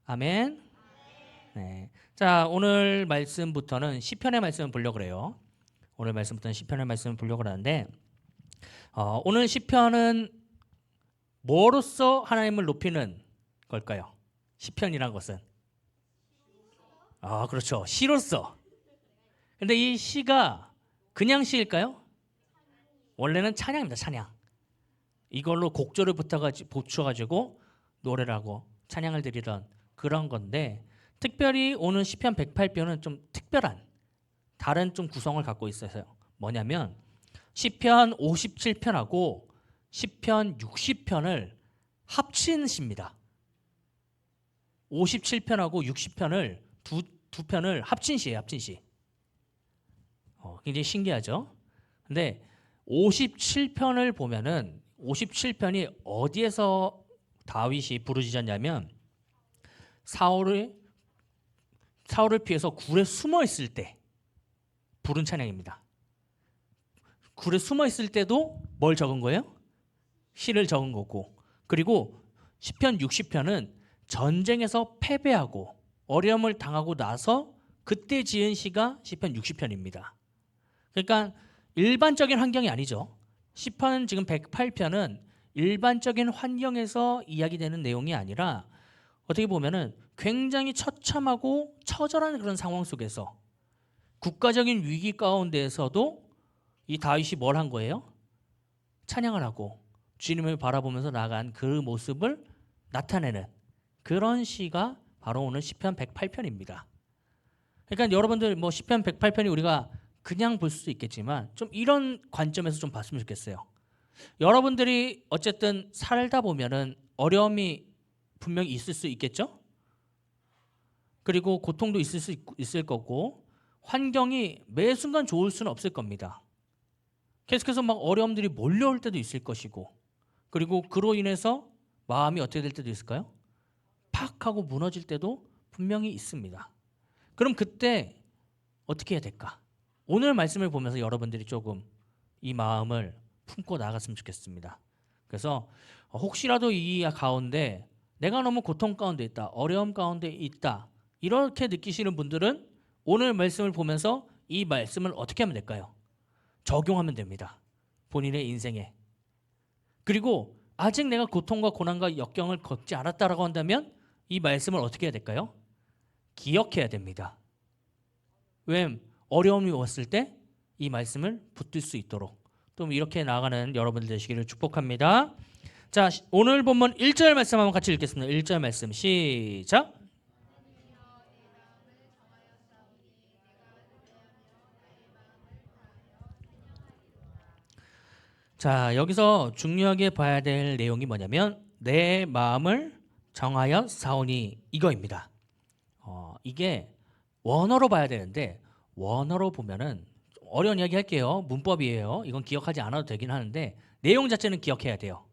아멘. 네. 자, 오늘 말씀부터는 시편의 말씀을 보려고 그래요. 오늘 말씀부터는 시편의 말씀을 보려고 하는데 오늘 시편은 뭐로써 하나님을 높이는 걸까요? 시편이란 것은 그렇죠. 시로서. 근데 이 시가 그냥 시일까요? 원래는 찬양입니다. 찬양. 이걸로 곡조를 붙여가지고 노래를 하고 찬양을 드리던 그런 건데, 특별히 오늘 시편 108편은 좀 특별한 다른 좀 구성을 갖고 있어요. 뭐냐면 시편 57편하고 시편 60편을 합친 시입니다. 57편하고 60편을 두 편을 합친 시예요. 합친 시. 굉장히 신기하죠. 근데 57편을 보면은 57편이 어디에서 다윗이 부르짖었냐면 사울을 피해서 굴에 숨어 있을 때 부른 찬양입니다. 굴에 숨어 있을 때도 뭘 적은 거예요? 시를 적은 거고, 그리고 시편 60편은 전쟁에서 패배하고 어려움을 당하고 나서 그때 지은 시가 시편 60편입니다. 그러니까 일반적인 환경이 아니죠. 시편 지금 108편은 일반적인 환경에서 이야기되는 내용이 아니라 어떻게 보면은 굉장히 처참하고 처절한 그런 상황 속에서 국가적인 위기 가운데에서도 이 다윗이 뭘 한 거예요? 찬양을 하고 주님을 바라보면서 나아간 그 모습을 나타내는 그런 시가 바로 오늘 시편 108편입니다. 그러니까 여러분들 뭐 시편 108편이 우리가 그냥 볼 수도 있겠지만 좀 이런 관점에서 좀 봤으면 좋겠어요. 여러분들이 어쨌든 살다 보면은 어려움이 분명히 있을 수 있겠죠? 그리고 고통도 있을 거고 환경이 매 순간 좋을 수는 없을 겁니다. 계속해서 막 어려움들이 몰려올 때도 있을 것이고, 그리고 그로 인해서 마음이 어떻게 될 때도 있을까요? 팍 하고 무너질 때도 분명히 있습니다. 그럼 그때 어떻게 해야 될까? 오늘 말씀을 보면서 여러분들이 조금 이 마음을 품고 나갔으면 좋겠습니다. 그래서 혹시라도 이 가운데 내가 너무 고통 가운데 있다, 어려움 가운데 있다, 이렇게 느끼시는 분들은 오늘 말씀을 보면서 이 말씀을 어떻게 하면 될까요? 적용하면 됩니다. 본인의 인생에. 그리고 아직 내가 고통과 고난과 역경을 겪지 않았다라고 한다면 이 말씀을 어떻게 해야 될까요? 기억해야 됩니다. 왜? 어려움이 왔을 때 이 말씀을 붙들 수 있도록 또 이렇게 나아가는 여러분들 되시기를 축복합니다. 자, 오늘 본문 1절 말씀 한번 같이 읽겠습니다. 1절 말씀 시작. 자, 여기서 중요하게 봐야 될 내용이 뭐냐면 내 마음을 정하여 사오니 이거입니다. 이게 원어로 봐야 되는데 원어로 보면은 어려운 이야기 할게요. 문법이에요. 이건 기억하지 않아도 되긴 하는데 내용 자체는 기억해야 돼요.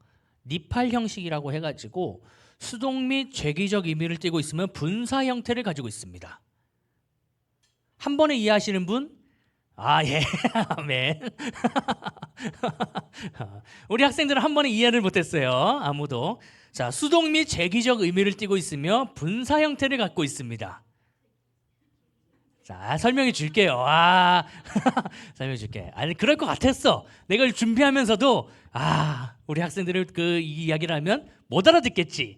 니팔 형식이라고 해가지고 수동 및 죄기적 의미를 띠고 있으면 분사 형태를 가지고 있습니다. 한 번에 이해하시는 분? 예. 아멘. 우리 학생들은 한 번에 이해를 못했어요. 아무도. 자, 수동 및 죄기적 의미를 띠고 있으며 분사 형태를 갖고 있습니다. 자, 설명해 줄게요. 설명해 줄게. 아니, 그럴 것 같았어. 내가 준비하면서도, 우리 학생들을 이 이야기를 하면 못 알아듣겠지.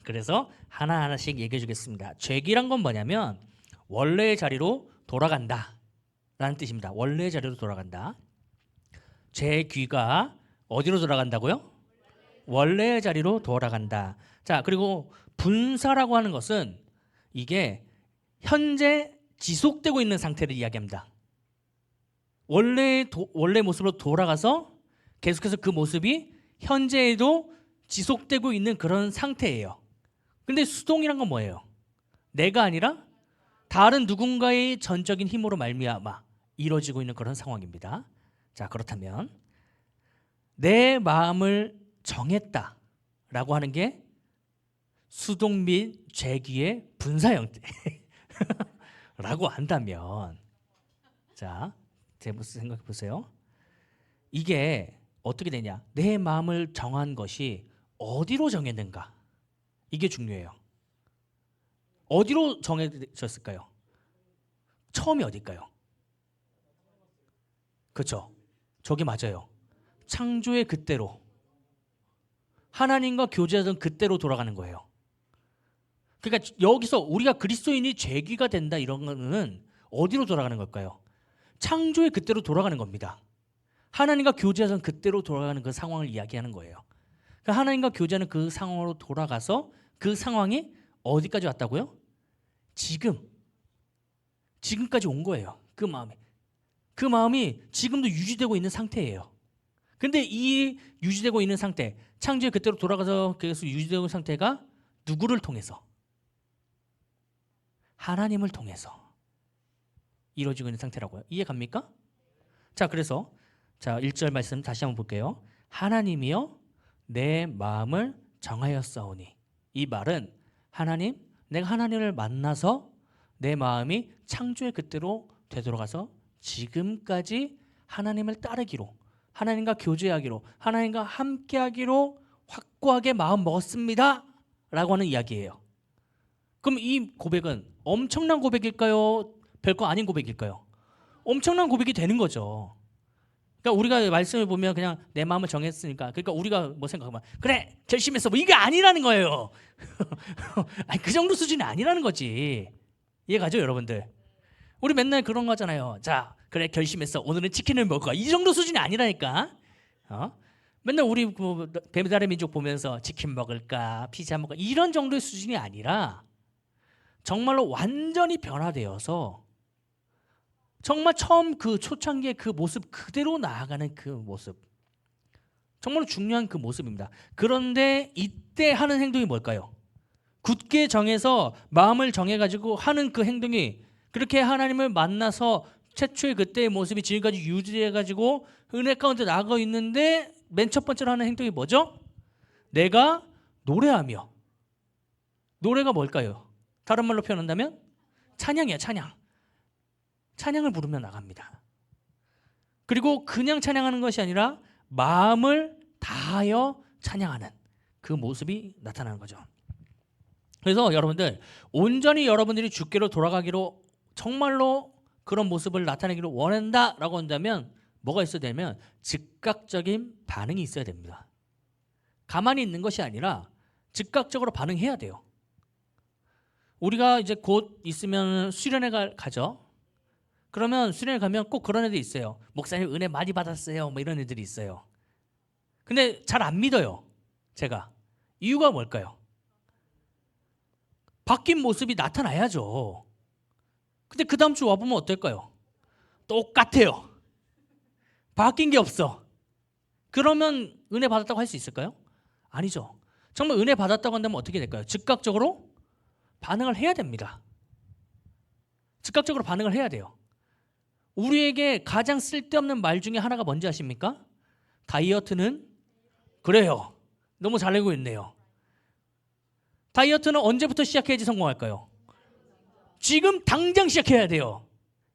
그래서 하나하나씩 얘기해 주겠습니다. 죄기란 건 뭐냐면, 원래의 자리로 돌아간다 라는 뜻입니다. 원래의 자리로 돌아간다. 죄귀가 어디로 돌아간다고요? 원래의 자리로 돌아간다. 자, 그리고 분사라고 하는 것은 이게 현재 지속되고 있는 상태를 이야기합니다. 원래 모습으로 돌아가서 계속해서 그 모습이 현재에도 지속되고 있는 그런 상태예요. 근데 수동이란 건 뭐예요? 내가 아니라 다른 누군가의 전적인 힘으로 말미암아 이루어지고 있는 그런 상황입니다. 자, 그렇다면 내 마음을 정했다라고 하는 게 수동 및 죄기의 분사 형태. 라고 한다면, 자, 생각해 보세요. 이게 어떻게 되냐? 내 마음을 정한 것이 어디로 정했는가? 이게 중요해요. 어디로 정해졌을까요? 처음이 어딜까요? 그렇죠. 저게 맞아요. 창조의 그때로 하나님과 교제하던 그때로 돌아가는 거예요. 그러니까 여기서 우리가 그리스도인이 죄귀가 된다 이런 거는 어디로 돌아가는 걸까요? 창조의 그때로 돌아가는 겁니다. 하나님과 교제하던 그때로 돌아가는 그 상황을 이야기하는 거예요. 그러니까 하나님과 교제하는 그 상황으로 돌아가서 그 상황이 어디까지 왔다고요? 지금까지 온 거예요. 그 마음이 지금도 유지되고 있는 상태예요. 근데 이 유지되고 있는 상태, 창조의 그때로 돌아가서 계속 유지되고 있는 상태가 누구를 통해서? 하나님을 통해서 이루어지고 있는 상태라고요. 이해 갑니까? 자, 그래서 1절 말씀 다시 한번 볼게요. 하나님이여 내 마음을 정하였사오니. 이 말은 하나님, 내가 하나님을 만나서 내 마음이 창조의 그때로 되돌아가서 지금까지 하나님을 따르기로, 하나님과 교제하기로, 하나님과 함께하기로 확고하게 마음 먹었습니다 라고 하는 이야기예요. 그럼 이 고백은 엄청난 고백일까요? 별거 아닌 고백일까요? 엄청난 고백이 되는 거죠. 그러니까 우리가 말씀을 보면 그냥 내 마음을 정했으니까, 그러니까 우리가 뭐 생각하면 그래 결심했어 뭐 이게 아니라는 거예요. 아니, 그 정도 수준이 아니라는 거지. 이해가죠 여러분들? 우리 맨날 그런 거잖아요. 자 그래 결심했어 오늘은 치킨을 먹을 거야, 이 정도 수준이 아니라니까. 맨날 우리 뭐 배달의 민족 보면서 치킨 먹을까 피자 먹을까 이런 정도의 수준이 아니라 정말로 완전히 변화되어서 정말 처음 그 초창기의 그 모습 그대로 나아가는 그 모습, 정말로 중요한 그 모습입니다. 그런데 이때 하는 행동이 뭘까요? 굳게 정해서 마음을 정해가지고 하는 그 행동이, 그렇게 하나님을 만나서 최초의 그때의 모습이 지금까지 유지해가지고 은혜 가운데 나아가 있는데 맨 첫 번째로 하는 행동이 뭐죠? 내가 노래하며. 노래가 뭘까요? 다른 말로 표현한다면 찬양이야, 찬양. 찬양을 부르며 나갑니다. 그리고 그냥 찬양하는 것이 아니라 마음을 다하여 찬양하는 그 모습이 나타나는 거죠. 그래서 여러분들 온전히 여러분들이 주께로 돌아가기로 정말로 그런 모습을 나타내기를 원한다라고 한다면 뭐가 있어야 되냐면 즉각적인 반응이 있어야 됩니다. 가만히 있는 것이 아니라 즉각적으로 반응해야 돼요. 우리가 이제 곧 있으면 수련회 가죠. 그러면 수련회 가면 꼭 그런 애들이 있어요. 목사님 은혜 많이 받았어요 뭐 이런 애들이 있어요. 근데 잘 안 믿어요. 제가. 이유가 뭘까요? 바뀐 모습이 나타나야죠. 근데 그 다음 주 와보면 어떨까요? 똑같아요. 바뀐 게 없어. 그러면 은혜 받았다고 할 수 있을까요? 아니죠. 정말 은혜 받았다고 한다면 어떻게 될까요? 즉각적으로 반응을 해야 됩니다. 즉각적으로 반응을 해야 돼요. 우리에게 가장 쓸데없는 말 중에 하나가 뭔지 아십니까? 다이어트는 그래요. 너무 잘 알고 있네요. 다이어트는 언제부터 시작해야지 성공할까요? 지금 당장 시작해야 돼요.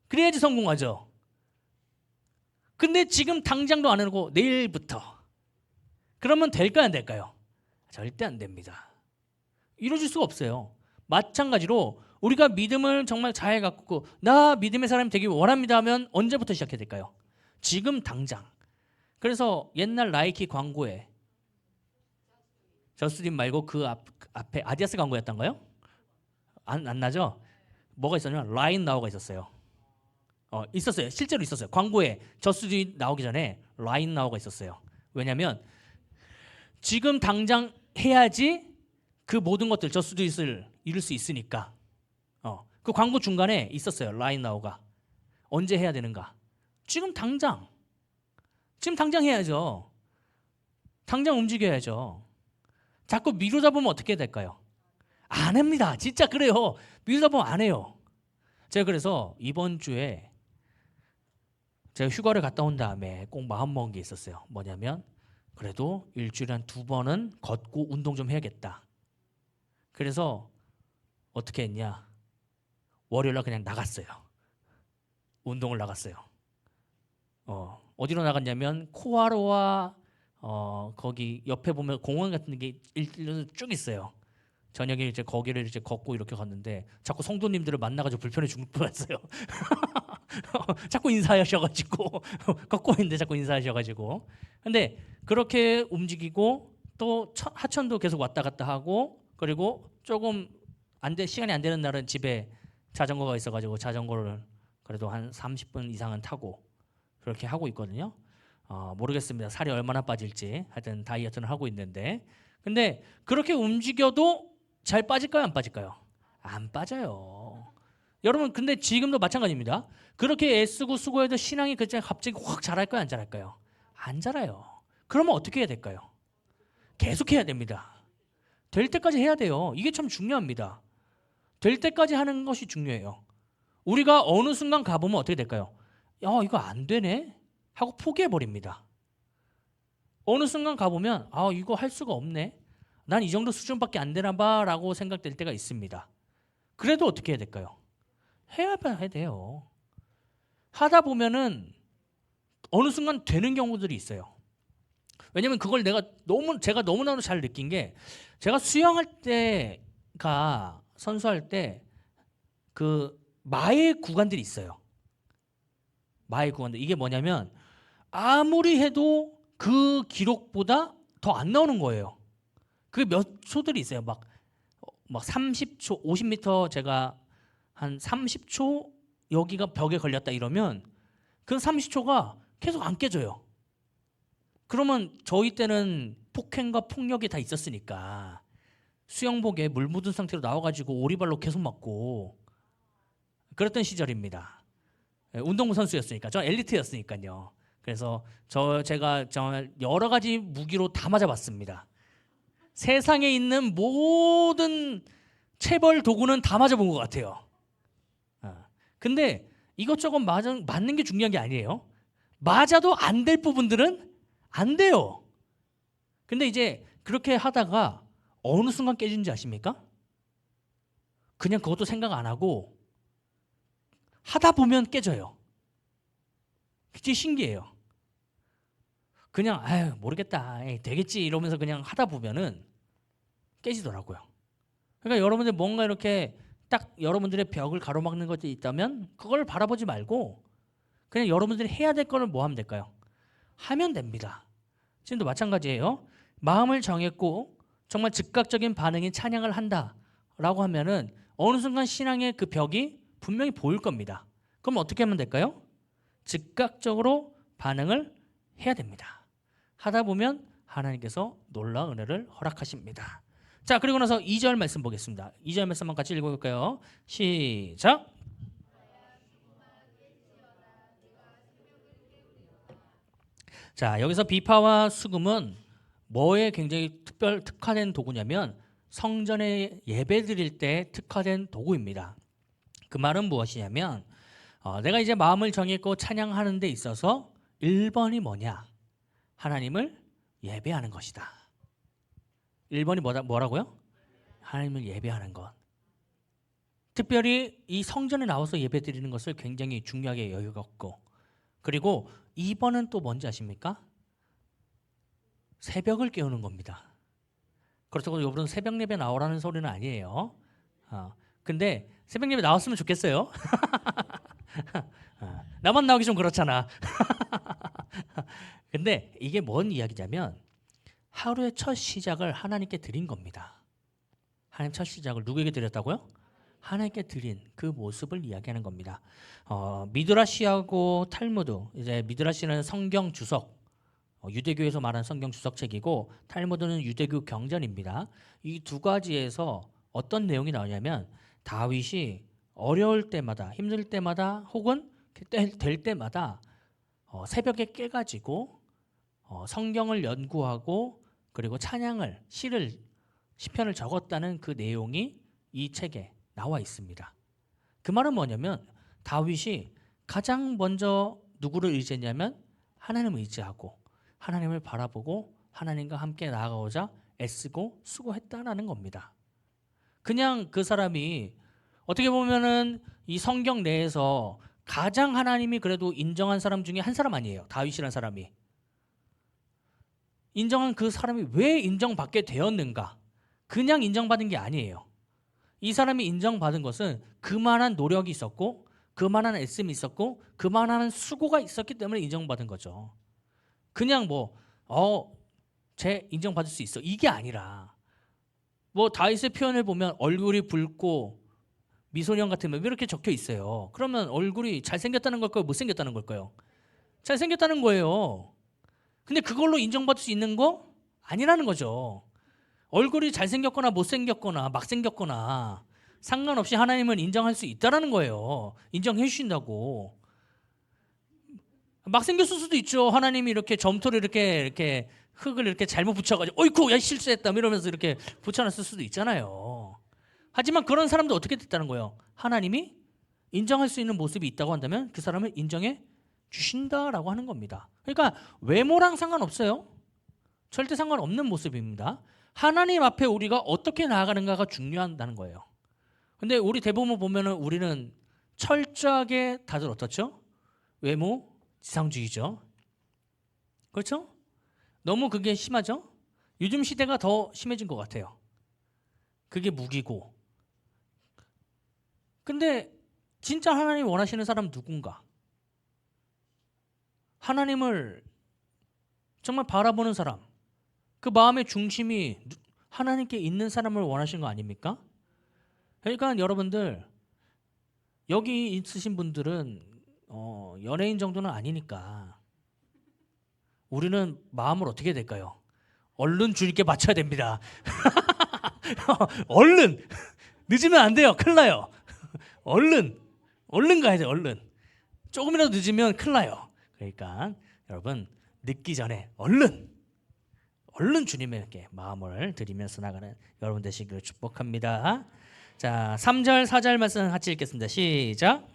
그래야지 성공하죠. 근데 지금 당장도 안 하고 내일부터. 그러면 될까요, 안 될까요? 절대 안 됩니다. 이루어질 수가 없어요. 마찬가지로 우리가 믿음을 정말 잘 갖고 나 믿음의 사람이 되기 원합니다 하면 언제부터 시작해야 될까요? 지금 당장. 그래서 옛날 나이키 광고에 저스틴 말고 그 앞에 아디다스 광고였던가요? 안 나죠? 뭐가 있었냐면 라인 나우가 있었어요. 있었어요. 실제로 있었어요. 광고에 저스틴 나오기 전에 라인 나우가 있었어요. 왜냐하면 지금 당장 해야지 그 모든 것들 저스틴을 이룰 수 있으니까. 그 광고 중간에 있었어요. 라인 나우가. 언제 해야 되는가? 지금 당장 해야죠. 당장 움직여야죠. 자꾸 미루다 보면 어떻게 될까요? 안 합니다. 진짜 그래요. 미루다 보면 안 해요. 제가 그래서 이번 주에 제가 휴가를 갔다 온 다음에 꼭 마음 먹은 게 있었어요. 뭐냐면 그래도 일주일에 한 2번은 걷고 운동 좀 해야겠다. 그래서 어떻게 했냐? 월요일날 그냥 나갔어요. 운동을 나갔어요. 어디로 나갔냐면 코아로와 거기 옆에 보면 공원 같은 게 일로 쭉 있어요. 저녁에 이제 거기를 이제 걷고 이렇게 갔는데 자꾸 성도님들을 만나가지고 불편해 죽을 뻔했어요. 자꾸 인사하셔가지고 걷고 있는데 자꾸 인사하셔가지고. 근데 그렇게 움직이고 또 하천도 계속 왔다 갔다 하고, 그리고 조금 시간이 안 되는 날은 집에 자전거가 있어가지고 자전거를 그래도 한 30분 이상은 타고 그렇게 하고 있거든요. 모르겠습니다. 살이 얼마나 빠질지. 하여튼 다이어트는 하고 있는데, 근데 그렇게 움직여도 잘 빠질까요, 안 빠질까요? 안 빠져요. 여러분, 근데 지금도 마찬가지입니다. 그렇게 애쓰고 수고해도 신앙이 갑자기 확 자랄까요, 안 자랄까요? 안 자라요. 그러면 어떻게 해야 될까요? 계속 해야 됩니다. 될 때까지 해야 돼요. 이게 참 중요합니다. 될 때까지 하는 것이 중요해요. 우리가 어느 순간 가보면 어떻게 될까요? 이거 안 되네 하고 포기해버립니다. 어느 순간 가보면 이거 할 수가 없네, 난 이 정도 수준밖에 안 되나 봐 라고 생각될 때가 있습니다. 그래도 어떻게 해야 될까요? 해야 돼요. 하다 보면은 어느 순간 되는 경우들이 있어요. 왜냐면 그걸 제가 너무나도 잘 느낀 게, 제가 수영할 때가 선수할 때 그 마의 구간들이 있어요. 마의 구간들. 이게 뭐냐면 아무리 해도 그 기록보다 더 안 나오는 거예요. 그게 몇 초들이 있어요. 막 30초, 50m 제가 한 30초 여기가 벽에 걸렸다 이러면 그 30초가 계속 안 깨져요. 그러면 저희 때는 폭행과 폭력이 다 있었으니까 수영복에 물 묻은 상태로 나와가지고 오리발로 계속 맞고 그랬던 시절입니다. 운동부 선수였으니까, 저 엘리트였으니까요. 그래서 제가 정말 여러 가지 무기로 다 맞아봤습니다. 세상에 있는 모든 체벌 도구는 다 맞아본 것 같아요. 근데 이것저것 맞는 게 중요한 게 아니에요. 맞아도 안 될 부분들은 안 돼요. 근데 이제 그렇게 하다가 어느 순간 깨지는지 아십니까? 그냥 그것도 생각 안 하고 하다 보면 깨져요. 그게 신기해요. 그냥 모르겠다, 되겠지 이러면서 그냥 하다 보면은 깨지더라고요. 그러니까 여러분들 뭔가 이렇게 딱 여러분들의 벽을 가로막는 것이 있다면 그걸 바라보지 말고 그냥 여러분들이 해야 될 거는 뭐 하면 될까요? 하면 됩니다. 지금도 마찬가지예요. 마음을 정했고 정말 즉각적인 반응이 찬양을 한다라고 하면은 어느 순간 신앙의 그 벽이 분명히 보일 겁니다. 그럼 어떻게 하면 될까요? 즉각적으로 반응을 해야 됩니다. 하다 보면 하나님께서 놀라운 은혜를 허락하십니다. 자, 그리고 나서 2절 말씀 보겠습니다. 2절 말씀만 같이 읽어볼까요? 시작. 자, 여기서 비파와 수금은 뭐에 굉장히 특화된 도구냐면 성전에 예배 드릴 때 특화된 도구입니다. 그 말은 무엇이냐면 내가 이제 마음을 정했고 찬양하는 데 있어서 1번이 뭐냐? 하나님을 예배하는 것이다. 1번이 뭐라고요? 하나님을 예배하는 것. 특별히 이 성전에 나와서 예배 드리는 것을 굉장히 중요하게 여겨갖고, 그리고 2번은 또 뭔지 아십니까? 새벽을 깨우는 겁니다. 그렇다고 여러분 새벽 예배 나오라는 소리는 아니에요. 근데 새벽 예배 나왔으면 좋겠어요. 나만 나오기 좀 그렇잖아. 근데 이게 뭔 이야기냐면 하루의 첫 시작을 하나님께 드린 겁니다. 하나님 첫 시작을 누구에게 드렸다고요? 하나님께 드린 그 모습을 이야기하는 겁니다. 미드라시하고 탈무드, 이제 미드라시는 성경 주석, 유대교에서 말하는 성경 주석책이고 탈무드는 유대교 경전입니다. 이 두 가지에서 어떤 내용이 나오냐면 다윗이 어려울 때마다, 힘들 때마다, 혹은 될 때마다 새벽에 깨가지고 성경을 연구하고 그리고 찬양을, 시편을 적었다는 그 내용이 이 책에 나와 있습니다. 그 말은 뭐냐면 다윗이 가장 먼저 누구를 의지했냐면 하나님을 의지하고 하나님을 바라보고 하나님과 함께 나아가고자 애쓰고 수고했다라는 겁니다. 그냥 그 사람이 어떻게 보면은 이 성경 내에서 가장 하나님이 그래도 인정한 사람 중에 한 사람 아니에요. 다윗이라는 사람이. 인정한 그 사람이 왜 인정받게 되었는가? 그냥 인정받은 게 아니에요. 이 사람이 인정받은 것은 그만한 노력이 있었고 그만한 애씀이 있었고 그만한 수고가 있었기 때문에 인정받은 거죠. 그냥 쟤 인정받을 수 있어 이게 아니라 다윗의 표현을 보면 얼굴이 붉고 미소년 같으면 이렇게 적혀 있어요. 그러면 얼굴이 잘생겼다는 걸까요? 못생겼다는 걸까요? 잘생겼다는 거예요. 근데 그걸로 인정받을 수 있는 거 아니라는 거죠. 얼굴이 잘생겼거나 못생겼거나 막 생겼거나 상관없이 하나님은 인정할 수 있다라는 거예요. 인정해 주신다고. 막 생겼을 수도 있죠. 하나님이 이렇게 점토를 이렇게 흙을 이렇게 잘못 붙여가지고 어이쿠 야 실수했다 이러면서 이렇게 붙여놨을 수도 있잖아요. 하지만 그런 사람도 어떻게 됐다는 거예요? 하나님이 인정할 수 있는 모습이 있다고 한다면 그 사람을 인정해 주신다라고 하는 겁니다. 그러니까 외모랑 상관없어요. 절대 상관없는 모습입니다. 하나님 앞에 우리가 어떻게 나아가는가가 중요하다는 거예요. 근데 우리 대부분 보면은 우리는 철저하게 다들 어떻죠? 외모 지상주의죠. 그렇죠? 너무 그게 심하죠? 요즘 시대가 더 심해진 것 같아요. 그게 무기고. 근데 진짜 하나님 원하시는 사람 누군가? 하나님을 정말 바라보는 사람, 그 마음의 중심이 하나님께 있는 사람을 원하시는 거 아닙니까? 그러니까 여러분들 여기 있으신 분들은 연예인 정도는 아니니까 우리는 마음을 어떻게 될까요? 얼른 주님께 바쳐야 됩니다. 얼른 늦으면 안 돼요. 큰일 나요. 얼른 가야 돼요. 얼른 조금이라도 늦으면 큰일 나요. 그러니까 여러분 늦기 전에 얼른 주님에게 마음을 드리면서 나가는 여러분 되시기를 축복합니다. 자, 3절 4절 말씀 같이 읽겠습니다. 시작.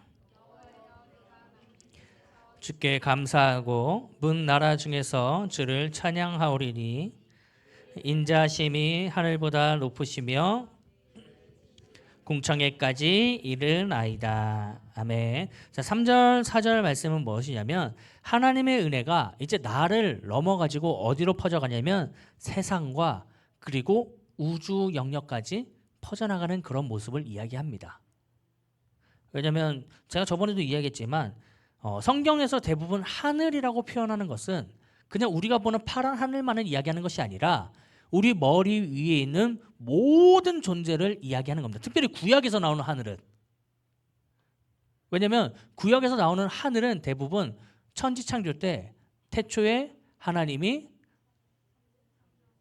주께 감사하고 문 나라 중에서 주를 찬양하오리니 인자심이 하늘보다 높으시며 궁창에까지 이르나이다. 아멘. 자, 3절 4절 말씀은 무엇이냐면 하나님의 은혜가 이제 나를 넘어가지고 어디로 퍼져가냐면 세상과 그리고 우주 영역까지 퍼져나가는 그런 모습을 이야기합니다. 왜냐하면 제가 저번에도 이야기했지만 성경에서 대부분 하늘이라고 표현하는 것은 그냥 우리가 보는 파란 하늘만을 이야기하는 것이 아니라 우리 머리 위에 있는 모든 존재를 이야기하는 겁니다. 특별히 구약에서 나오는 하늘은. 왜냐하면 구약에서 나오는 하늘은 대부분 천지 창조 때 태초에 하나님이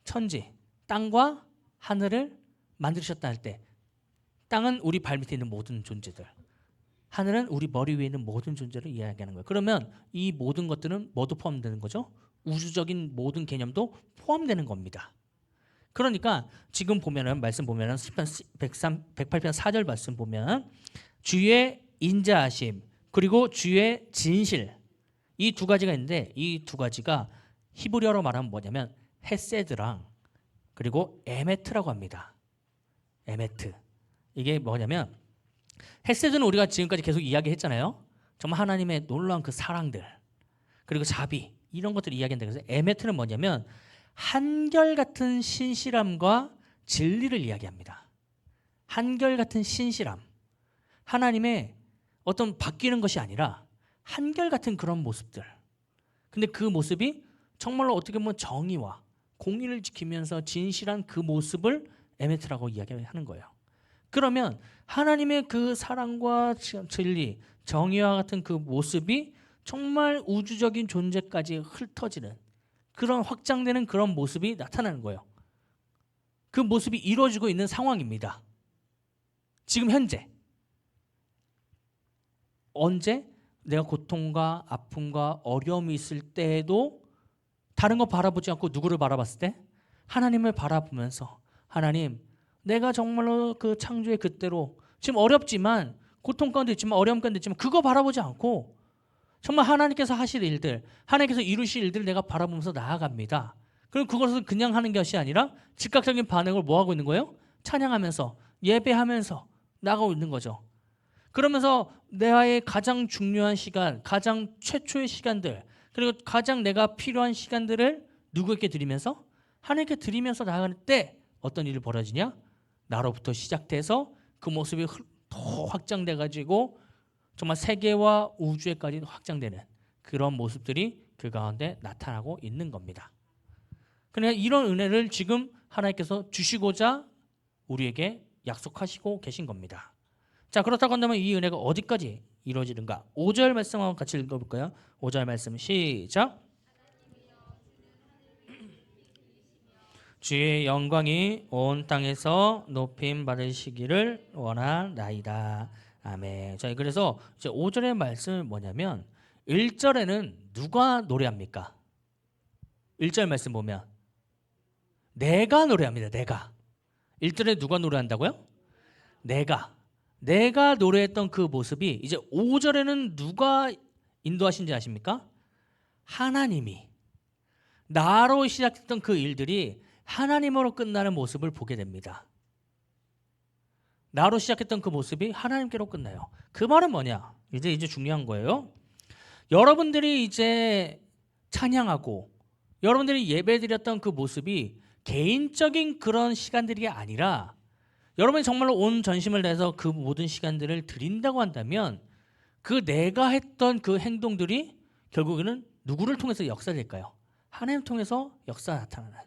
천지, 땅과 하늘을 만드셨다 할 때 땅은 우리 발밑에 있는 모든 존재들, 하늘은 우리 머리 위에 있는 모든 존재를 이야기하는 거예요. 그러면 이 모든 것들은 뭐도 포함되는 거죠? 우주적인 모든 개념도 포함되는 겁니다. 그러니까 지금 보면은 말씀 보면은 시편 108편 4절 말씀 보면 주의 인자하심 그리고 주의 진실 이 두 가지가 있는데 이 두 가지가 히브리어로 말하면 뭐냐면 헤세드랑 그리고 에메트라고 합니다. 에메트. 이게 뭐냐면 헤세드는 우리가 지금까지 계속 이야기했잖아요. 정말 하나님의 놀라운 그 사랑들 그리고 자비 이런 것들을 이야기한다. 그래서 에메트는 뭐냐면 한결같은 신실함과 진리를 이야기합니다. 한결같은 신실함. 하나님의 어떤 바뀌는 것이 아니라 한결같은 그런 모습들. 근데 그 모습이 정말로 어떻게 보면 정의와 공의를 지키면서 진실한 그 모습을 에메트라고 이야기하는 거예요. 그러면 하나님의 그 사랑과 진리, 정의와 같은 그 모습이 정말 우주적인 존재까지 흩어지는 그런 확장되는 그런 모습이 나타나는 거예요. 그 모습이 이루어지고 있는 상황입니다. 지금 현재. 언제? 내가 고통과 아픔과 어려움이 있을 때에도 다른 거 바라보지 않고 누구를 바라봤을 때? 하나님을 바라보면서 하나님 내가 정말로 그 창조의 그때로 지금 어렵지만 고통 가운데 있지만 어려움 가운데 있지만 그거 바라보지 않고 정말 하나님께서 하실 일들 하나님께서 이루실 일들을 내가 바라보면서 나아갑니다. 그럼 그것을 그냥 하는 것이 아니라 즉각적인 반응을 뭐하고 있는 거예요? 찬양하면서 예배하면서 나가고 있는 거죠. 그러면서 나의 가장 중요한 시간 가장 최초의 시간들 그리고 가장 내가 필요한 시간들을 누구에게 드리면서? 하나님께 드리면서 나아갈 때 어떤 일이 벌어지냐? 나로부터 시작돼서 그 모습이 더 확장돼 가지고 정말 세계와 우주에까지 확장되는 그런 모습들이 그 가운데 나타나고 있는 겁니다. 그러니까 이런 은혜를 지금 하나님께서 주시고자 우리에게 약속하시고 계신 겁니다. 자, 그렇다고 한다면 이 은혜가 어디까지 이루어지는가? 5절 말씀 한번 같이 읽어볼까요? 5절 말씀 시작. 주의 영광이 온 땅에서 높임 받으시기를 원하나이다. 아멘. 자, 그래서 이제 5절의 말씀은 뭐냐면 1절에는 누가 노래합니까? 1절 말씀 보면 내가 노래합니다. 내가. 1절에 누가 노래한다고요? 내가 노래했던 그 모습이 이제 5절에는 누가 인도하신지 아십니까? 하나님이. 나로 시작했던 그 일들이 하나님으로 끝나는 모습을 보게 됩니다. 나로 시작했던 그 모습이 하나님께로 끝나요. 그 말은 뭐냐? 이제 중요한 거예요. 여러분들이 이제 찬양하고 여러분들이 예배드렸던 그 모습이 개인적인 그런 시간들이 아니라 여러분이 정말로 온 전심을 다해서 그 모든 시간들을 드린다고 한다면 그 내가 했던 그 행동들이 결국에는 누구를 통해서 역사될까요? 하나님 통해서 역사 나타나는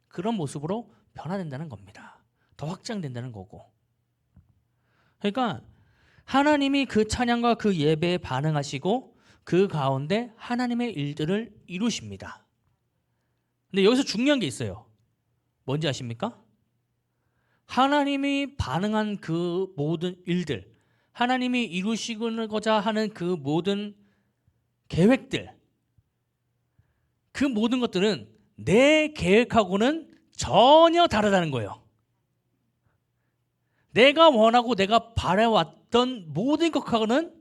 그런 모습으로 변화된다는 겁니다. 더 확장된다는 거고. 그러니까 하나님이 그 찬양과 그 예배에 반응하시고 그 가운데 하나님의 일들을 이루십니다. 근데 여기서 중요한 게 있어요. 뭔지 아십니까? 하나님이 반응한 그 모든 일들, 하나님이 이루시고자 하는 그 모든 계획들, 그 모든 것들은 내 계획하고는 전혀 다르다는 거예요. 내가 원하고 내가 바라왔던 모든 것하고는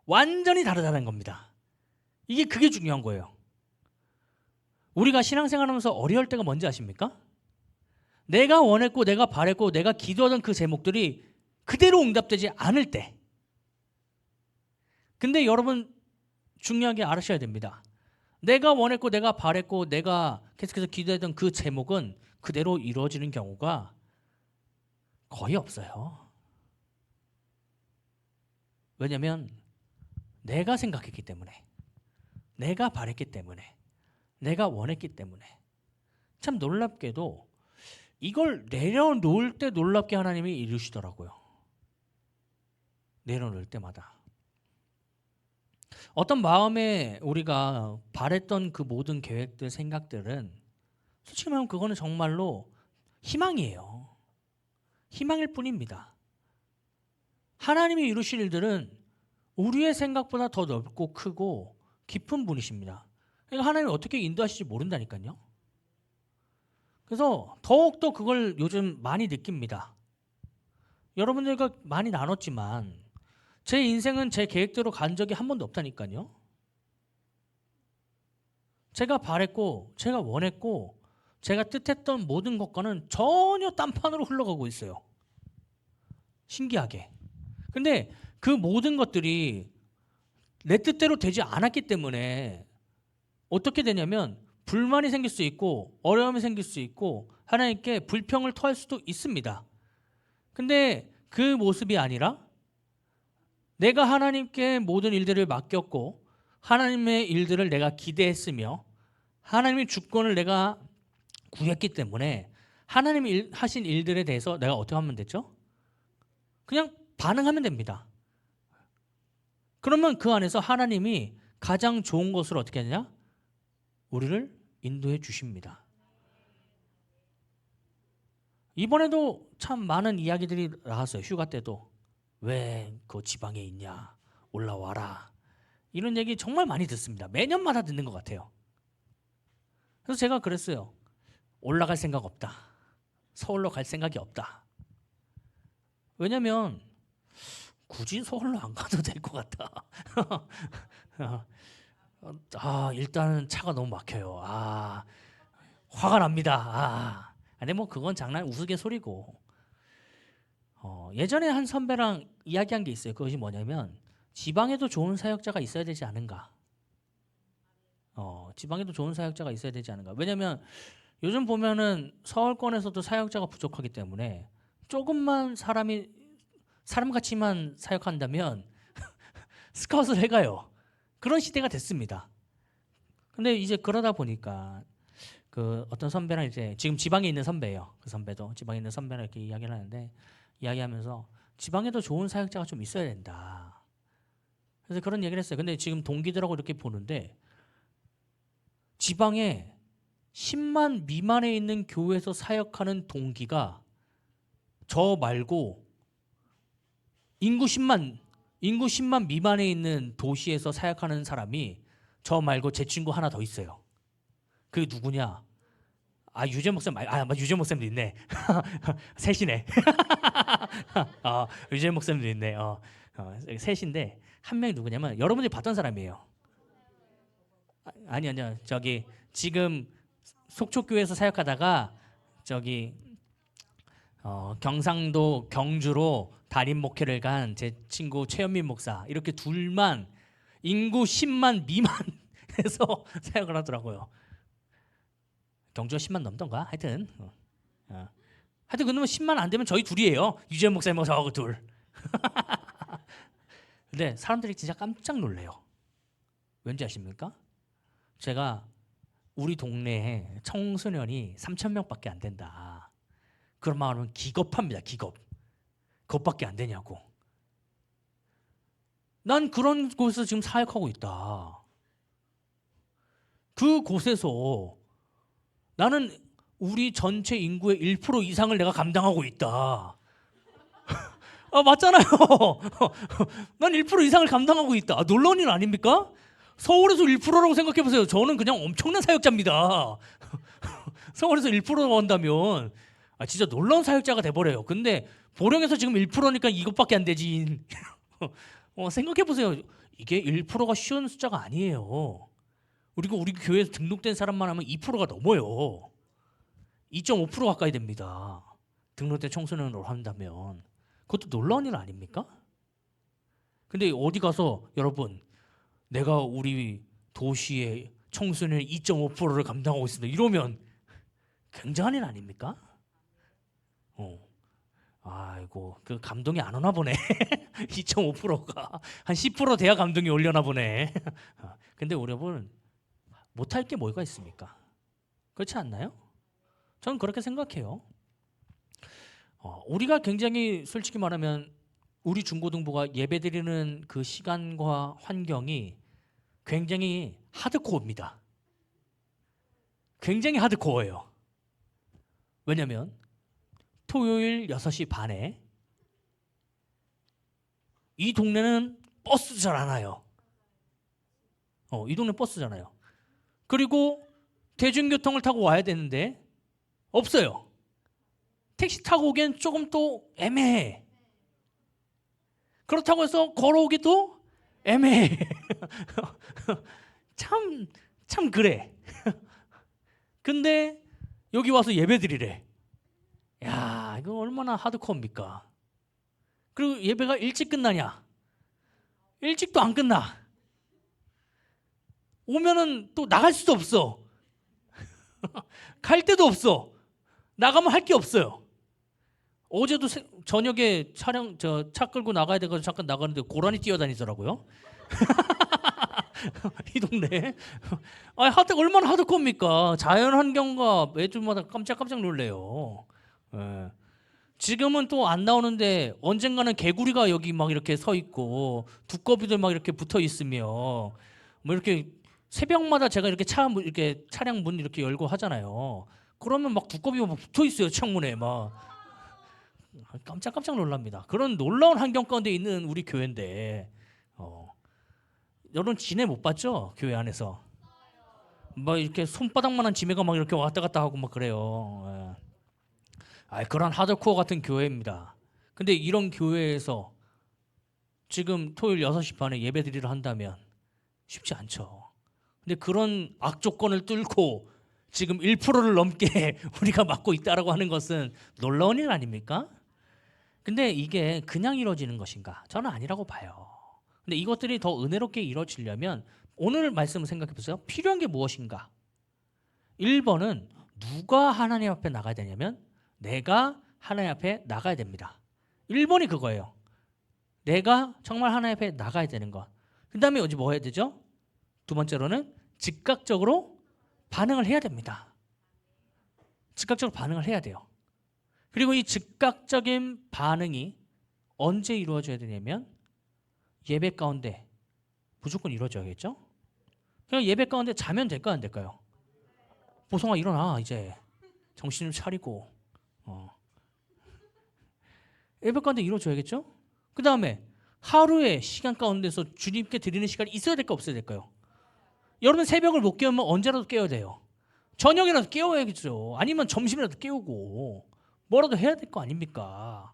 완전히 다르다는 겁니다. 그게 중요한 거예요. 우리가 신앙생활하면서 어려울 때가 뭔지 아십니까? 내가 원했고 내가 바랬고 내가 기도하던 그 제목들이 그대로 응답되지 않을 때. 근데 여러분 중요하게 알으셔야 됩니다. 내가 원했고 내가 바랬고 내가 계속해서 기도했던 그 제목은 그대로 이루어지는 경우가 거의 없어요. 왜냐하면 내가 생각했기 때문에, 내가 바랬기 때문에, 내가 원했기 때문에. 참 놀랍게도 이걸 내려놓을 때 놀랍게 하나님이 이루시더라고요. 내려놓을 때마다. 어떤 마음에 우리가 바랬던 그 모든 계획들, 생각들은 솔직히 말하면 그거는 정말로 희망이에요. 희망일 뿐입니다. 하나님이 이루실 일들은 우리의 생각보다 더 넓고 크고 깊은 분이십니다. 그러니까 하나님이 어떻게 인도하실지 모른다니까요. 그래서 더욱더 그걸 요즘 많이 느낍니다. 여러분들과 많이 나눴지만 제 인생은 제 계획대로 간 적이 한 번도 없다니까요. 제가 바랬고 제가 원했고 제가 뜻했던 모든 것과는 전혀 딴판으로 흘러가고 있어요. 신기하게. 근데 그 모든 것들이 내 뜻대로 되지 않았기 때문에 어떻게 되냐면 불만이 생길 수 있고 어려움이 생길 수 있고 하나님께 불평을 토할 수도 있습니다. 근데 그 모습이 아니라 내가 하나님께 모든 일들을 맡겼고 하나님의 일들을 내가 기대했으며 하나님의 주권을 내가 구했기 때문에 하나님이 하신 일들에 대해서 내가 어떻게 하면 되죠? 그냥 반응하면 됩니다. 그러면 그 안에서 하나님이 가장 좋은 것을 어떻게 하느냐? 우리를 인도해 주십니다. 이번에도 참 많은 이야기들이 나왔어요. 휴가 때도. 왜 그 지방에 있냐? 올라와라. 이런 얘기 정말 많이 듣습니다. 매년마다 듣는 것 같아요. 그래서 제가 그랬어요. 올라갈 생각 없다. 서울로 갈 생각이 없다. 왜냐면 굳이 서울로 안 가도 될 것 같다. 일단은 차가 너무 막혀요. 화가 납니다. 아니 뭐 그건 장난 우스갯소리고. 예전에 한 선배랑 이야기한 게 있어요. 그것이 뭐냐면 지방에도 좋은 사역자가 있어야 되지 않은가. 지방에도 좋은 사역자가 있어야 되지 않은가. 왜냐면 요즘 보면은 서울권에서도 사역자가 부족하기 때문에 조금만 사람같이만 사역한다면 스카웃을 해가요. 그런 시대가 됐습니다. 근데 이제 그러다 보니까 그 어떤 선배랑 이제 지금 지방에 있는 선배예요. 그 선배도 지방에 있는 선배랑 이렇게 이야기를 하는데 이야기하면서 지방에도 좋은 사역자가 좀 있어야 된다. 그래서 그런 얘기를 했어요. 근데 지금 동기들하고 이렇게 보는데 지방에 10만 미만에 있는 교회에서 사역하는 동기가 저 말고 인구 10만 미만에 있는 도시에서 사역하는 사람이 저 말고 제 친구 하나 더 있어요. 그게 누구냐? 유재 목사님, 유재 목사님도 있네. 셋이네. 유재 목사님도 있네. 셋인데 한 명이 누구냐면 여러분들이 봤던 사람이에요. 아니요. 저기 지금 속초교회에서 사역하다가 저기 경상도 경주로 담임 목회를 간 제 친구 최현민 목사 이렇게 둘만 인구 10만 미만에서 사역을 하더라고요. 경주가 10만 넘던가 하여튼 하여튼 그놈은 10만 안 되면 저희 둘이에요. 유재 목사님하고 저하고 둘. 근데 사람들이 진짜 깜짝 놀래요. 왠지 아십니까? 제가 우리 동네에 청소년이 3,000명밖에 안 된다. 그런 말 하면 기겁합니다. 기겁. 그것밖에 안 되냐고. 난 그런 곳에서 지금 사역하고 있다. 그 곳에서 나는 우리 전체 인구의 1% 이상을 내가 감당하고 있다. 맞잖아요. 난 1% 이상을 감당하고 있다. 놀라운 일 아닙니까? 서울에서 1%라고 생각해 보세요. 저는 그냥 엄청난 사역자입니다. 서울에서 1%라고 한다면 진짜 놀라운 사역자가 돼버려요. 근데 보령에서 지금 1%니까 이것밖에 안 되지. 생각해 보세요. 이게 1%가 쉬운 숫자가 아니에요. 그리고 우리 교회에서 등록된 사람만 하면 2%가 넘어요. 2.5% 가까이 됩니다. 등록된 청소년으로 한다면. 그것도 놀라운 일 아닙니까? 근데 어디 가서 여러분 내가 우리 도시의 청소년 2.5%를 감당하고 있습니다. 이러면 굉장한 일 아닙니까? 아이고 그 감동이 안 오나 보네. 2.5%가 한 10% 돼야 감동이 올려나 보네. 근데 여러분 못할 게 뭐가 있습니까? 그렇지 않나요? 저는 그렇게 생각해요. 우리가 굉장히 솔직히 말하면 우리 중고등부가 예배드리는 그 시간과 환경이 굉장히 하드코어입니다. 굉장히 하드코어예요. 왜냐하면 토요일 6시 반에 이 동네는 버스도 잘 안 와요. 이 동네 버스잖아요. 그리고 대중교통을 타고 와야 되는데 없어요. 택시 타고 오기엔 조금 또 애매해. 그렇다고 해서 걸어오기도 애매해. 참 그래. 근데 여기 와서 예배드리래. 야, 이거 얼마나 하드코어입니까? 그리고 예배가 일찍 끝나냐? 일찍도 안 끝나. 오면은 또 나갈 수도 없어. 갈 데도 없어. 나가면 할 게 없어요. 어제도 저녁에 차 끌고 나가야 돼가지고 잠깐 나가는데 고라니 뛰어다니더라고요. 이 동네. 얼마나 하드코어입니까? 자연 환경과 매주마다 깜짝깜짝 놀래요. 예. 지금은 또 안 나오는데 언젠가는 개구리가 여기 막 이렇게 서 있고 두꺼비들 막 이렇게 붙어 있으며 뭐 이렇게 새벽마다 제가 이렇게 이렇게 차량 문 이렇게 열고 하잖아요. 그러면 막 두꺼비가 막 붙어 있어요. 창문에 막. 깜짝깜짝 놀랍니다. 그런 놀라운 환경 가운데 있는 우리 교회인데 여러분 지네 못 봤죠? 교회 안에서 막 이렇게 손바닥만한 지네가 막 이렇게 왔다 갔다 하고 막 그래요. 그런 하드코어 같은 교회입니다. 근데 이런 교회에서 지금 토요일 6시 반에 예배 드리러 한다면 쉽지 않죠. 근데 그런 악조건을 뚫고 지금 1%를 넘게 우리가 맡고 있다라고 하는 것은 놀라운 일 아닙니까? 근데 이게 그냥 이루어지는 것인가? 저는 아니라고 봐요. 근데 이것들이 더 은혜롭게 이루어지려면 오늘 말씀을 생각해 보세요. 필요한 게 무엇인가? 1번은 누가 하나님 앞에 나가야 되냐면 내가 하나님 앞에 나가야 됩니다. 1번이 그거예요. 내가 정말 하나님 앞에 나가야 되는 것. 그 다음에 어디 뭐 해야 되죠? 두 번째로는 즉각적으로 반응을 해야 됩니다. 즉각적으로 반응을 해야 돼요. 그리고 이 즉각적인 반응이 언제 이루어져야 되냐면 예배 가운데 무조건 이루어져야겠죠? 그냥 예배 가운데 자면 될까요? 안 될까요? 보성아 일어나 이제 정신 좀 차리고 예배 가운데 이루어져야겠죠? 그 다음에 하루의 시간 가운데서 주님께 드리는 시간이 있어야 될까 없어야 될까요? 여러분 새벽을 못 깨우면 언제라도 깨워야 돼요. 저녁이라도 깨워야겠죠. 아니면 점심이라도 깨우고 뭐라도 해야 될 거 아닙니까?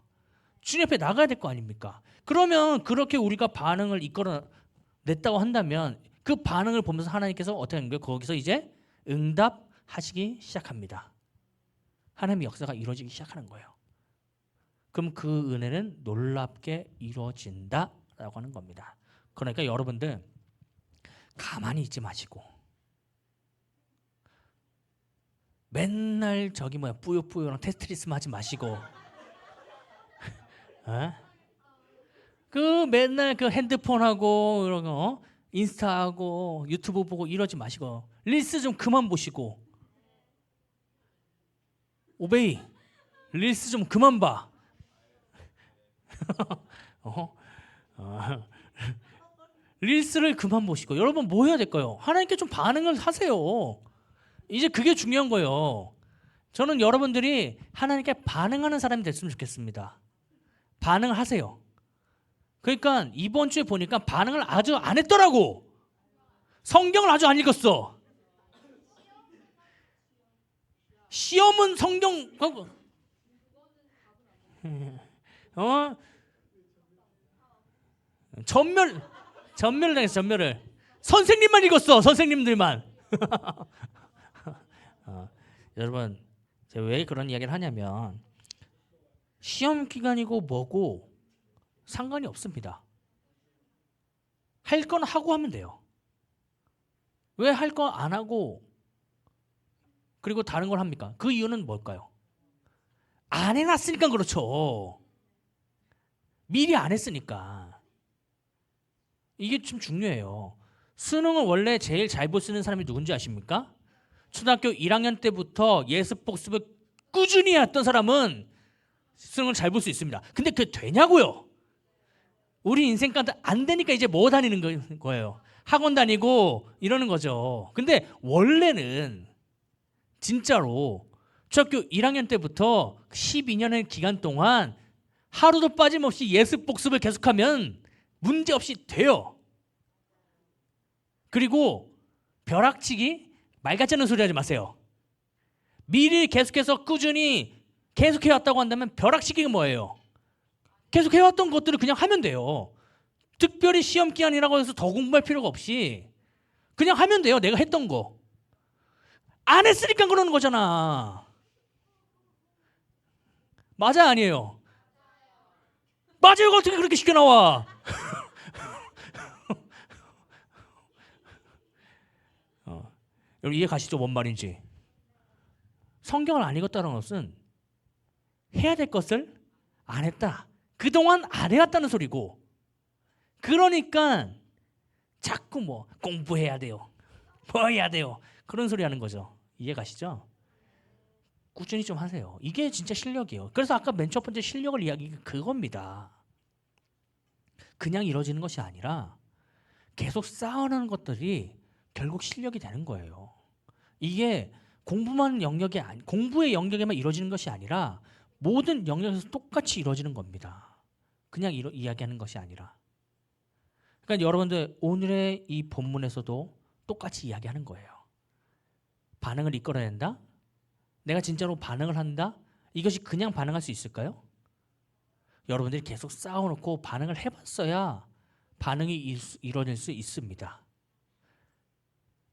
주님 앞에 나가야 될 거 아닙니까? 그러면 그렇게 우리가 반응을 이끌어냈다고 한다면 그 반응을 보면서 하나님께서 어떻게 하는 거예요? 거기서 이제 응답하시기 시작합니다. 하나님의 역사가 이루어지기 시작하는 거예요. 그럼 그 은혜는 놀랍게 이루어진다라고 하는 겁니다. 그러니까 여러분들 가만히 있지 마시고 맨날 저기 뭐야 뿌요뿌요랑 테트리스만 하지 마시고 그 맨날 그 핸드폰하고 이런 거 인스타하고 유튜브 보고 이러지 마시고 릴스 좀 그만 보시고 오베이 릴스 좀 그만 봐. 릴스를 그만 보시고 여러분 뭐 해야 될까요? 하나님께 좀 반응을 하세요. 이제 그게 중요한 거예요. 저는 여러분들이 하나님께 반응하는 사람이 됐으면 좋겠습니다. 반응을 하세요. 그러니까 이번 주에 보니까 반응을 아주 안 했더라고. 성경을 아주 안 읽었어. 시험은 성경 전멸을 당했어. 전멸을 선생님만 읽었어. 선생님들만. 여러분 제가 왜 그런 이야기를 하냐면 시험 기간이고 뭐고 상관이 없습니다. 할 건 하고 하면 돼요. 왜 할 거 안 하고 그리고 다른 걸 합니까? 그 이유는 뭘까요? 안 해놨으니까 그렇죠. 미리 안 했으니까. 이게 좀 중요해요. 수능을 원래 제일 잘 볼 수 있는 사람이 누군지 아십니까? 초등학교 1학년 때부터 예습 복습을 꾸준히 했던 사람은 수능을 잘 볼 수 있습니다. 근데 그게 되냐고요? 우리 인생 가운데 안 되니까 이제 뭐 다니는 거예요? 학원 다니고 이러는 거죠. 근데 원래는 진짜로 초등학교 1학년 때부터 12년의 기간 동안 하루도 빠짐없이 예습 복습을 계속하면 문제없이 돼요. 그리고 벼락치기 말 같지 않은 소리 하지 마세요. 미리 계속해서 꾸준히 계속해왔다고 한다면 벼락치기가 뭐예요? 계속해왔던 것들을 그냥 하면 돼요. 특별히 시험 기간이라고 해서 더 공부할 필요가 없이 그냥 하면 돼요. 내가 했던 거. 안 했으니까 그러는 거잖아. 맞아 아니에요? 맞아요. 어떻게 그렇게 쉽게 나와? 여러분 이해 가시죠? 뭔 말인지. 성경을 안 읽었다는 것은 해야 될 것을 안 했다. 그동안 안 해왔다는 소리고 그러니까 자꾸 뭐 공부해야 돼요. 뭐 해야 돼요. 그런 소리 하는 거죠. 이해 가시죠? 꾸준히 좀 하세요. 이게 진짜 실력이에요. 그래서 아까 맨 첫 번째 실력을 이야기가 그겁니다. 그냥 이루어지는 것이 아니라 계속 쌓아놓는 것들이 결국 실력이 되는 거예요. 이게 공부만 영역이 공부의 영역에만 이루어지는 것이 아니라 모든 영역에서 똑같이 이루어지는 겁니다. 그냥 이야기하는 것이 아니라. 그러니까 여러분들 오늘의 이 본문에서도 똑같이 이야기하는 거예요. 반응을 이끌어낸다? 내가 진짜로 반응을 한다? 이것이 그냥 반응할 수 있을까요? 여러분들이 계속 쌓아놓고 반응을 해봤어야 반응이 이루어질 수 있습니다.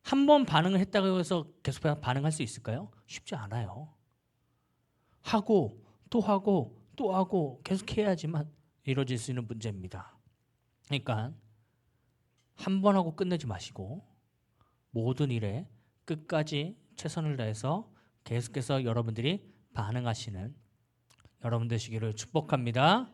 한 번 반응을 했다고 해서 계속 반응할 수 있을까요? 쉽지 않아요. 하고 또 하고 또 하고 계속 해야지만 이루어질 수 있는 문제입니다. 그러니까 한 번 하고 끝내지 마시고 모든 일에 끝까지 최선을 다해서 계속해서 여러분들이 반응하시는 여러분 되시기를 축복합니다.